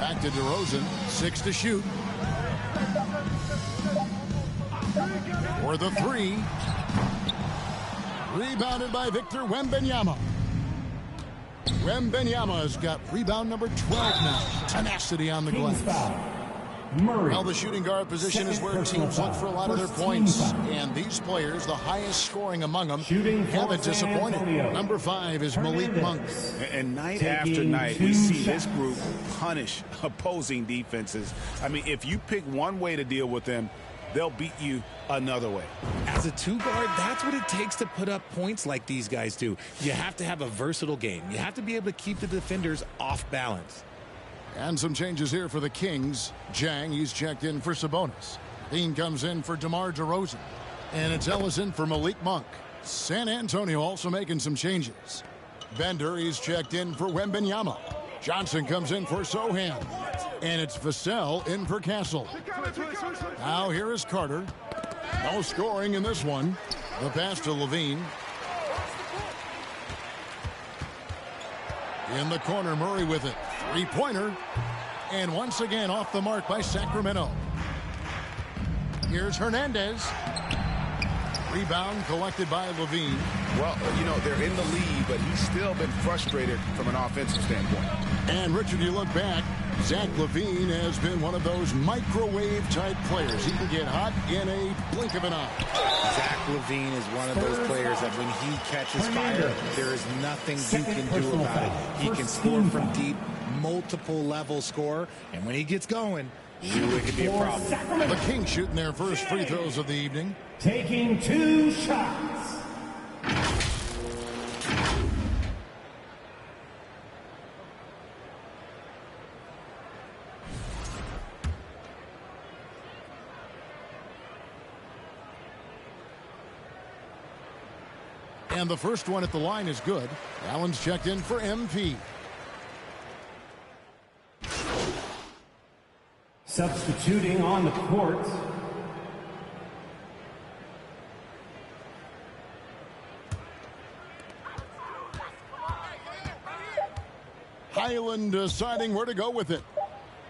Back to DeRozan. 6 to shoot. For the 3. Rebounded by Victor Wembanyama. Wembanyama's got rebound number 12 now. Tenacity on the glass. Well, the shooting guard position is where teams look for a lot of their points. And these players, the highest scoring among them, haven't disappointed. Number 5 is Malik Monk. And night after night, we see this group punish opposing defenses. I mean, if you pick one way to deal with them, they'll beat you another way. As a 2-guard, that's what it takes to put up points like these guys do. You have to have a versatile game. You have to be able to keep the defenders off balance. And some changes here for the Kings. Jang, he's checked in for Sabonis. Dean comes in for DeMar DeRozan. And it's Ellison for Malik Monk. San Antonio also making some changes. Bender, he's checked in for Wembanyama. Johnson comes in for Sohan. And it's Vassell in for Castle. Now here is Carter. No scoring in this one. The pass to Levine. In the corner, Murray with it. 3-pointer. And once again off the mark by Sacramento. Here's Hernandez. Rebound collected by Levine. Well, you know, they're in the lead, but he's still been frustrated from an offensive standpoint. And, Richard, you look back, Zach LaVine has been one of those microwave-type players. He can get hot in a blink of an eye. Zach LaVine is one of those players that when he catches fire, there is nothing you can do about it. He can score from deep, multiple-level score, and when he gets going, it could be a problem. The Kings shooting their first free throws of the evening. Taking 2 shots. And the first one at the line is good. Allen's checked in for MP. Substituting on the court. Highland deciding where to go with it.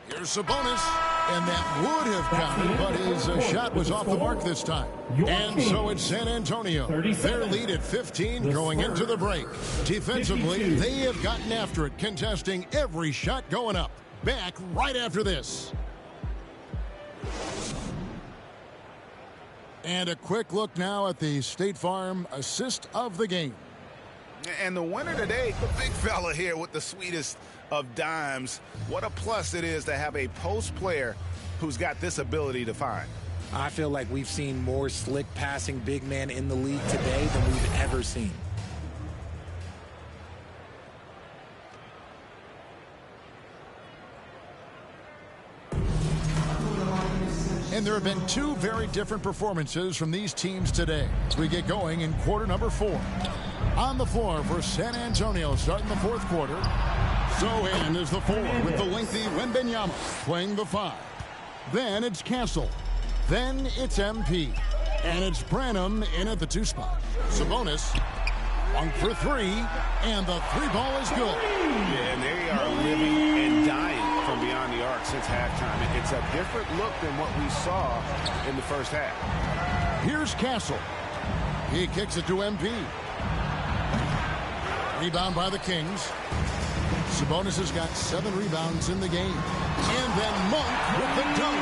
Here's Sabonis, and that would have counted, but his shot was off the mark this time. And so it's San Antonio. Their lead at 15 going into the break. Defensively, they have gotten after it, contesting every shot going up. Back right after this. And a quick look now at the State Farm assist of the game. And the winner today, the big fella here with the sweetest of dimes. What a plus it is to have a post player who's got this ability to find. I feel like we've seen more slick passing big man in the league today than we've ever seen. And there have been 2 very different performances from these teams today as we get going in quarter number 4. On the floor for San Antonio starting the 4th quarter. So in is the 4 with the lengthy Wembanyama playing the 5. Then it's Castle. Then it's MP. And it's Branham in at the 2 spot. Sabonis, 1 for 3, and the 3 ball is good. Yeah, and they are living and dying from beyond the arc since halftime. It's a different look than what we saw in the first half. Here's Castle. He kicks it to MP. Rebound by the Kings. Sabonis has got 7 rebounds in the game. And then Monk with the dunk.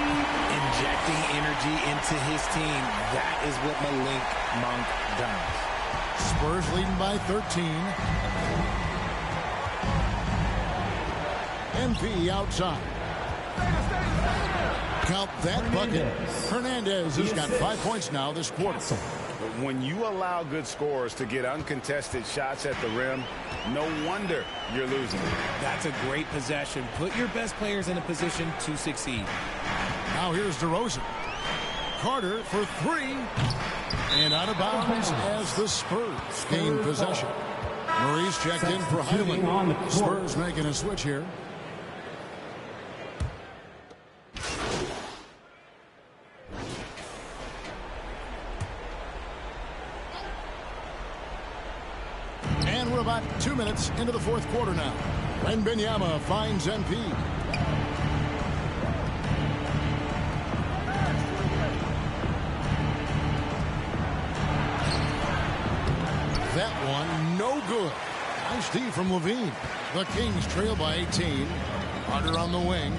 Injecting energy into his team. That is what Malik Monk does. Spurs leading by 13. MP outside. Count that bucket. Hernandez has got 5 points now this quarter. When you allow good scorers to get uncontested shots at the rim, no wonder you're losing. That's a great possession. Put your best players in a position to succeed. Now here's DeRozan. Carter for 3. And out of bounds as the Spurs gain possession. Murray's checked in for Highland. Spurs making a switch here. And we're about 2 minutes into the 4th quarter now. Wembanyama finds MP. That one, no good. Nice D from Levine. The Kings trail by 18. Carter on the wing.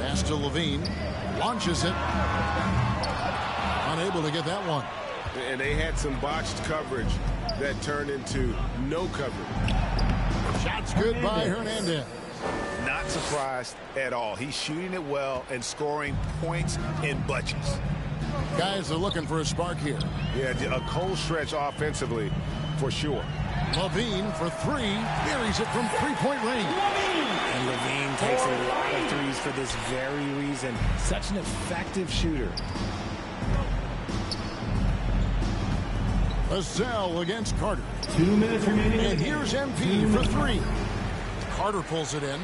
Pass to Levine. Launches it. Unable to get that one. And they had some botched coverage that turned into no coverage. Shots good by Hernandez. Not surprised at all. He's shooting it well and scoring points in bunches. Guys are looking for a spark here. Yeah, a cold stretch offensively for sure. Levine for 3. Buries it from 3-point range. And Levine takes a lot of threes for this very reason. Such an effective shooter. Vassell against Carter. 2 minutes remaining. And here's MP for 3. Carter pulls it in.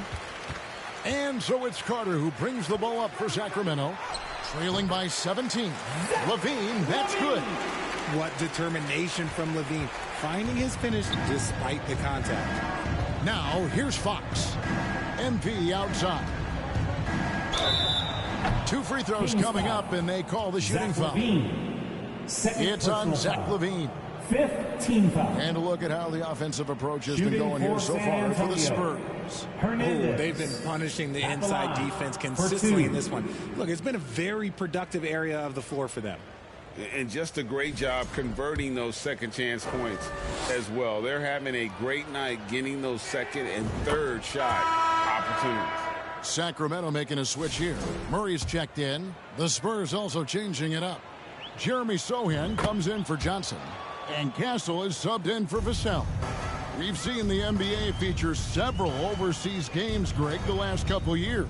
And so it's Carter who brings the ball up for Sacramento. Trailing by 17. Levine, that's good. What determination from Levine. Finding his finish despite the contact. Now, here's Fox. MP outside. 2 free throws coming up, and they call the shooting foul. It's on Zach LaVine. 5th team foul. And a look at how the offensive approach has been going here so far for the Spurs. Ooh, they've been punishing the inside defense consistently in this one. Look, it's been a very productive area of the floor for them. And just a great job converting those second chance points as well. They're having a great night getting those second and third shot opportunities. Sacramento making a switch here. Murray's checked in. The Spurs also changing it up. Jeremy Sohan comes in for Johnson. And Castle is subbed in for Vassell. We've seen the NBA feature several overseas games, Greg, the last couple years.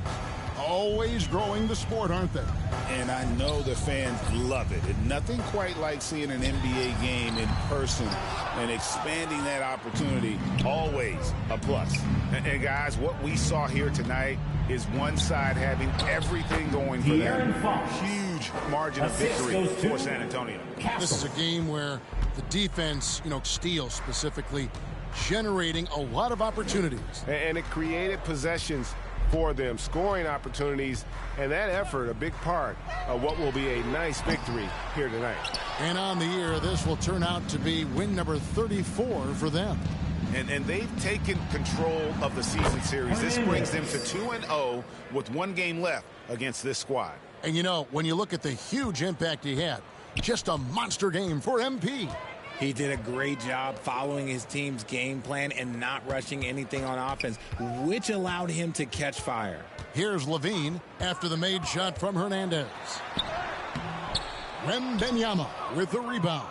Always growing the sport, aren't they? And I know the fans love it. And nothing quite like seeing an NBA game in person and expanding that opportunity, always a plus. And guys, what we saw here tonight is one side having everything going for them. Huge margin of victory for San Antonio. This is a game where the defense, steals specifically, generating a lot of opportunities. And it created possessions for them, scoring opportunities, and that effort a big part of what will be a nice victory here tonight. And on the year, this will turn out to be win number 34 for them. And they've taken control of the season series. This brings them to 2-0 with 1 game left against this squad. And when you look at the huge impact he had, just a monster game for MP. He did a great job following his team's game plan and not rushing anything on offense, which allowed him to catch fire. Here's LaVine after the made shot from Hernandez. Wembanyama with the rebound.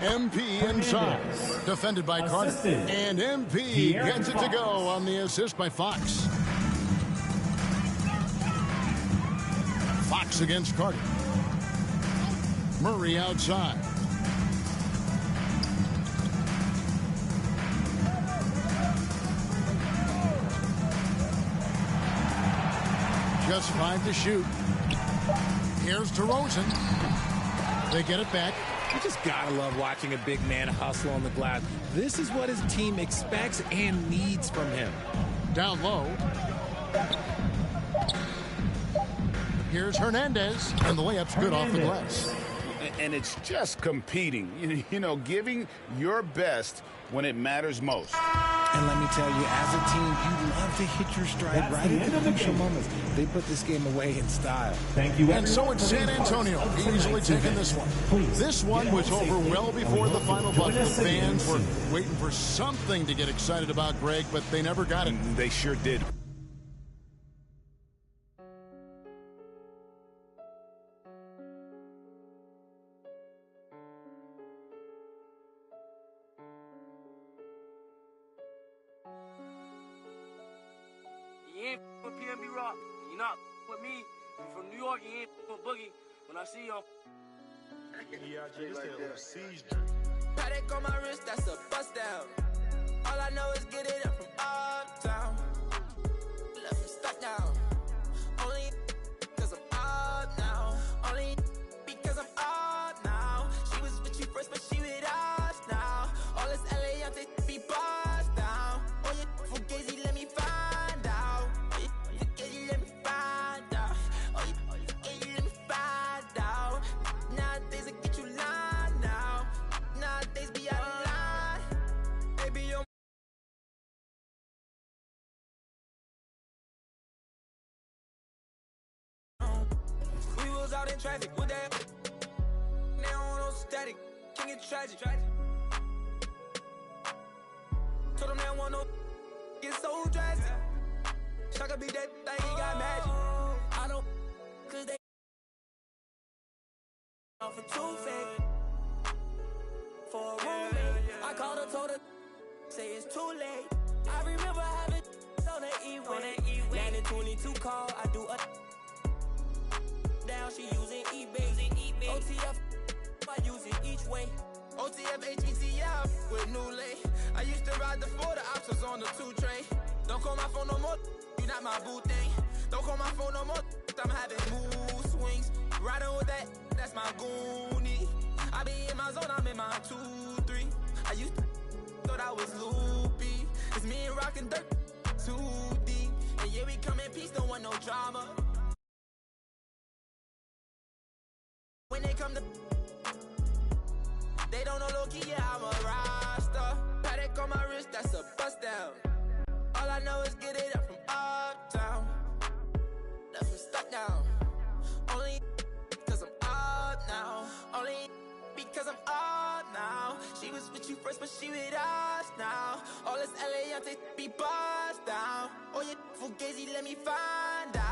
MP inside. Defended by Carter. And MP gets it to go on the assist by Fox. Fox against Carter. Murray outside. Just 5 to shoot. Here's DeRozan. They get it back. You just gotta love watching a big man hustle on the glass. This is what his team expects and needs from him. Down low. Here's Hernandez, and the layup's good off the glass. And it's just competing, giving your best when it matters most. And let me tell you, as a team, you love to hit your stride right at the crucial moments. They put this game away in style. Thank you. And so it's San Antonio easily taking this one. This one was over well before the final buzzer. The fans were waiting for something to get excited about, Greg, but they never got it. They sure did. You ain't with PNB Rock. You're not with me. You from New York. You ain't with Boogie. When I see you, Paddock on my wrist, that's a bust down. All I know is get it up from uptown. Left him stuck down. Only because I'm up now. Only because I'm up now. She was with you first, but she with us now. All this LILLYANA be bust down. Oh, you fugazi, let me find out. Oh, you fugazi, let me find out. Oh, you fugazi, let me find out. Nowadays, I get you lying now. Nowadays, be out of line. Baby, you're we was out in traffic with that. Now on no static. King it tragic. Told them they want no get so drastic. Shaka be that thing, he got magic. I don't cause they off for 2 fake. For a roommate. I called her, told her say it's too late. I remember having on the E-way. Landed 22 call, I do a down, she using eBay. OTF, I use it each way. OTF, HETF with new lay. I used to ride the 4, the options on the 2 train. Don't call my phone no more, you not my boo thing. Don't call my phone no more, I'm having mood swings. Riding with that, that's my goonie. I be in my zone, I'm in my 2-3. I used to thought I was loopy. It's me and rockin' dirt, 2 deep. Yeah, we come in peace, don't want no drama. When they come to, they don't know low-key, yeah, I'm a rasta. Paddock on my wrist, that's a bust down. All I know is get it up from uptown. Left from stuck down. Only because I'm up now. Only because I'm up now. She was with you first, but she with us now. All this LILLYANA be bust down. Oh, you fugazi, let me find out.